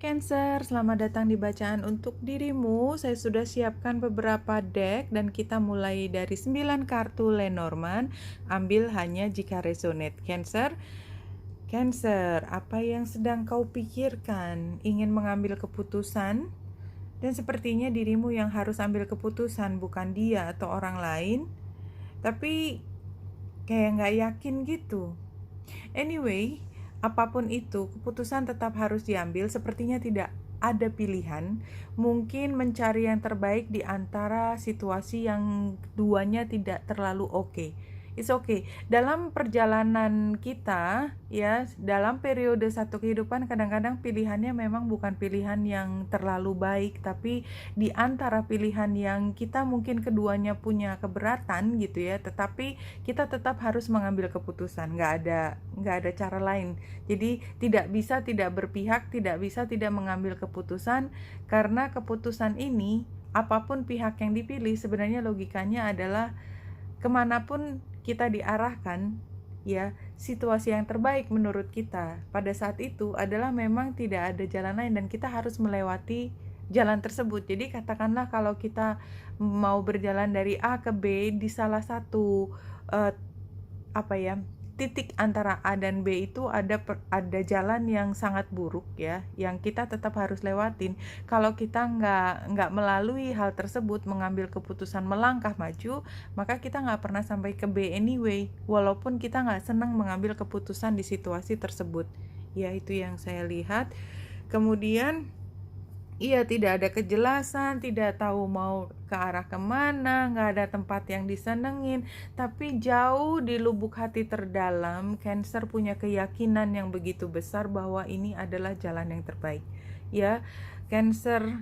Cancer, selamat datang di bacaan untuk dirimu. Saya sudah siapkan beberapa deck dan kita mulai dari 9 kartu Lenormand. Ambil hanya jika resonate. Cancer, apa yang sedang kau pikirkan? Ingin mengambil keputusan? Dan sepertinya dirimu yang harus ambil keputusan, bukan dia atau orang lain. Tapi kayak nggak yakin gitu. Anyway, apapun itu, keputusan tetap harus diambil. Sepertinya tidak ada pilihan. Mungkin mencari yang terbaik di antara situasi yang keduanya tidak terlalu oke. It's okay. Dalam perjalanan kita, ya, dalam periode satu kehidupan, kadang-kadang pilihannya memang bukan pilihan yang terlalu baik, tapi di antara pilihan yang kita mungkin keduanya punya keberatan gitu ya, tetapi kita tetap harus mengambil keputusan. Nggak ada cara lain. Jadi tidak bisa tidak berpihak, tidak bisa tidak mengambil keputusan, karena keputusan ini, apapun pihak yang dipilih, sebenarnya logikanya adalah kemanapun kita diarahkan, ya, situasi yang terbaik menurut kita pada saat itu adalah memang tidak ada jalan lain dan kita harus melewati jalan tersebut. Jadi katakanlah kalau kita mau berjalan dari A ke B di salah satu titik antara A dan B itu ada jalan yang sangat buruk ya, yang kita tetap harus lewatin. Kalau kita nggak melalui hal tersebut, mengambil keputusan melangkah maju, maka kita nggak pernah sampai ke B anyway, walaupun kita nggak senang mengambil keputusan di situasi tersebut. Ya, itu yang saya lihat. Kemudian iya, tidak ada kejelasan, tidak tahu mau ke arah kemana, nggak ada tempat yang disenengin. Tapi jauh di lubuk hati terdalam, Cancer punya keyakinan yang begitu besar bahwa ini adalah jalan yang terbaik. Ya, Cancer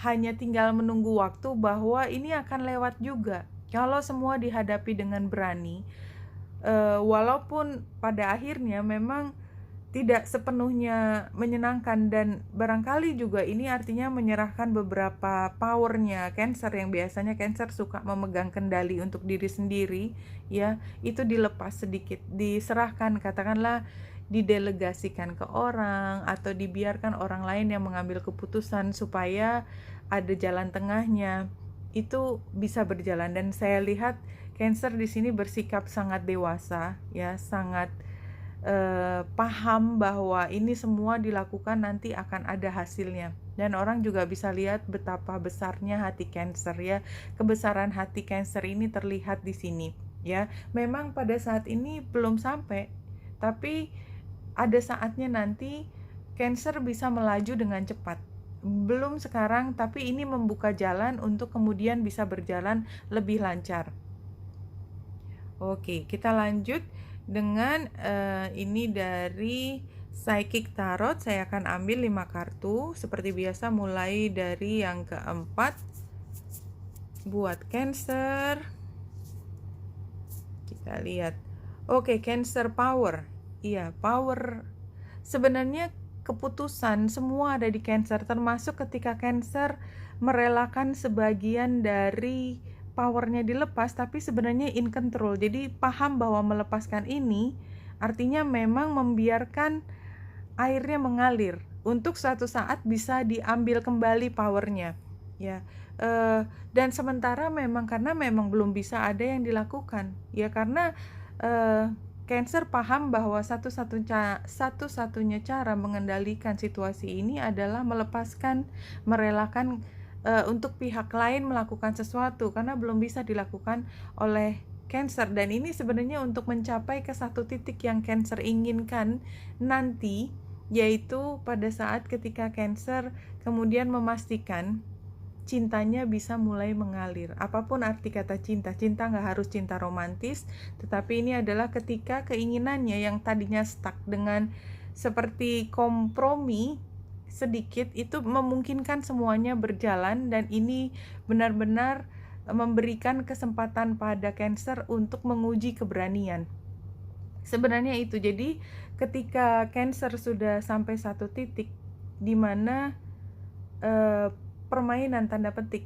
hanya tinggal menunggu waktu bahwa ini akan lewat juga. Kalau semua dihadapi dengan berani, walaupun pada akhirnya memang tidak sepenuhnya menyenangkan, dan barangkali juga ini artinya menyerahkan beberapa powernya Cancer, yang biasanya Cancer suka memegang kendali untuk diri sendiri, ya, itu dilepas sedikit, diserahkan, katakanlah didelegasikan ke orang atau dibiarkan orang lain yang mengambil keputusan supaya ada jalan tengahnya, itu bisa berjalan. Dan saya lihat Cancer di sini bersikap sangat dewasa, ya, sangat paham bahwa ini semua dilakukan nanti akan ada hasilnya. Dan orang juga bisa lihat betapa besarnya hati Cancer, ya. Kebesaran hati Cancer ini terlihat di sini, ya. Memang pada saat ini belum sampai, tapi ada saatnya nanti Cancer bisa melaju dengan cepat. Belum sekarang, tapi ini membuka jalan untuk kemudian bisa berjalan lebih lancar. Oke, kita lanjut dengan ini dari Psychic Tarot. Saya akan ambil 5 kartu seperti biasa, mulai dari yang keempat buat Cancer. Kita lihat. Oke, Cancer Power. Iya, power. Sebenarnya keputusan semua ada di Cancer, termasuk ketika Cancer merelakan sebagian dari powernya dilepas, tapi sebenarnya in control. Jadi paham bahwa melepaskan ini artinya memang membiarkan airnya mengalir untuk suatu saat bisa diambil kembali powernya, ya. Dan sementara memang karena memang belum bisa ada yang dilakukan, ya, karena Cancer paham bahwa satu-satunya cara mengendalikan situasi ini adalah melepaskan, merelakan untuk pihak lain melakukan sesuatu, karena belum bisa dilakukan oleh Cancer. Dan ini sebenarnya untuk mencapai ke satu titik yang Cancer inginkan nanti, yaitu pada saat ketika Cancer kemudian memastikan cintanya bisa mulai mengalir. Apapun arti kata cinta nggak harus cinta romantis, tetapi ini adalah ketika keinginannya yang tadinya stuck dengan seperti kompromi sedikit, itu memungkinkan semuanya berjalan, dan ini benar-benar memberikan kesempatan pada Cancer untuk menguji keberanian. Sebenarnya itu. Jadi ketika Cancer sudah sampai satu titik di mana permainan tanda petik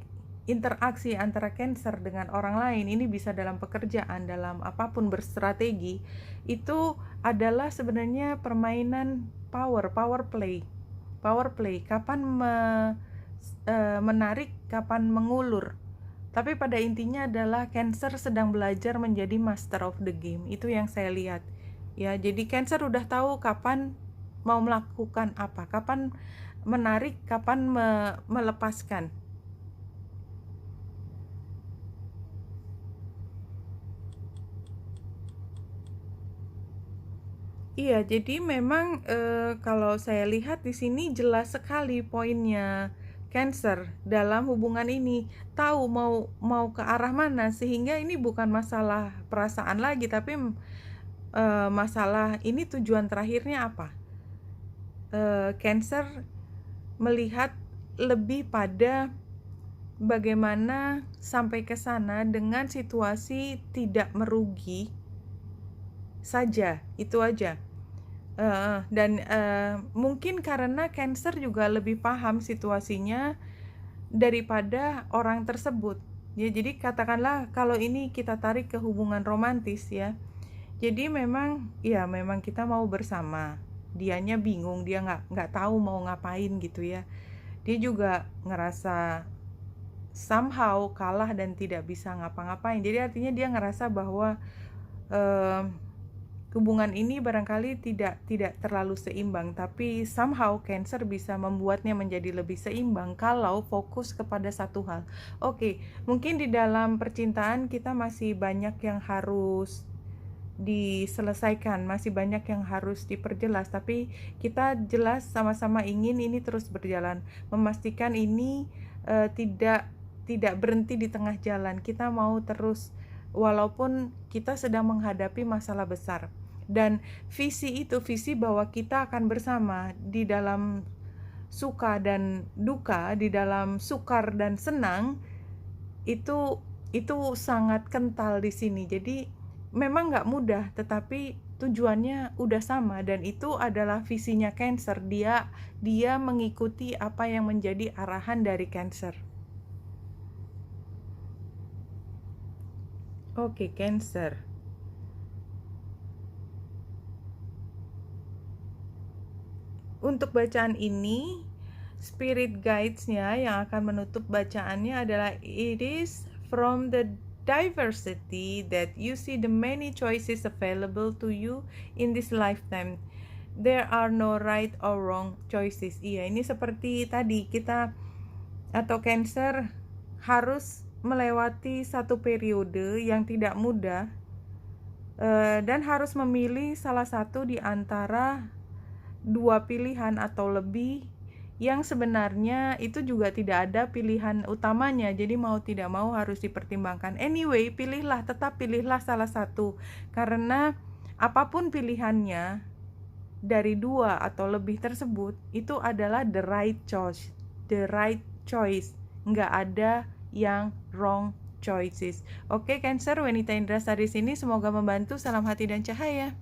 interaksi antara Cancer dengan orang lain, ini bisa dalam pekerjaan, dalam apapun berstrategi, itu adalah sebenarnya permainan power play. Kapan menarik, kapan mengulur. Tapi pada intinya adalah Cancer sedang belajar menjadi master of the game. Itu yang saya lihat. Ya, jadi Cancer udah tahu kapan mau melakukan apa, kapan menarik, kapan melepaskan. Iya, jadi memang kalau saya lihat di sini jelas sekali poinnya Cancer dalam hubungan ini, tahu mau ke arah mana, sehingga ini bukan masalah perasaan lagi, tapi masalah ini tujuan terakhirnya apa. Cancer melihat lebih pada bagaimana sampai ke sana dengan situasi tidak merugi saja, itu aja. Dan mungkin karena Cancer juga lebih paham situasinya daripada orang tersebut. Ya, jadi katakanlah kalau ini kita tarik ke hubungan romantis ya. Jadi memang kita mau bersama. Dianya bingung, dia nggak tahu mau ngapain gitu ya. Dia juga ngerasa somehow kalah dan tidak bisa ngapa-ngapain. Jadi artinya dia ngerasa bahwa hubungan ini barangkali tidak terlalu seimbang, tapi somehow Cancer bisa membuatnya menjadi lebih seimbang kalau fokus kepada satu hal. Oke, mungkin di dalam percintaan kita masih banyak yang harus diselesaikan, masih banyak yang harus diperjelas, tapi kita jelas sama-sama ingin ini terus berjalan, memastikan ini tidak berhenti di tengah jalan. Kita mau terus walaupun kita sedang menghadapi masalah besar. Dan visi bahwa kita akan bersama di dalam suka dan duka, di dalam sukar dan senang, itu sangat kental di sini. Jadi memang nggak mudah, tetapi tujuannya udah sama, dan itu adalah visinya Cancer. Dia mengikuti apa yang menjadi arahan dari Cancer. Oke, Cancer. Untuk bacaan ini, spirit guides-nya yang akan menutup bacaannya adalah, it is from the diversity that you see the many choices available to you in this lifetime. There are no right or wrong choices. Iya, ini seperti tadi kita atau Cancer harus melewati satu periode yang tidak mudah, dan harus memilih salah satu di antara dua pilihan atau lebih, yang sebenarnya itu juga tidak ada pilihan utamanya. Jadi mau tidak mau harus dipertimbangkan. Anyway, tetap pilihlah salah satu, karena apapun pilihannya dari dua atau lebih tersebut, itu adalah the right choice. Nggak ada yang wrong choices. Oke, Cancer, Wanita Indra Sari sini, semoga membantu. Salam hati dan cahaya.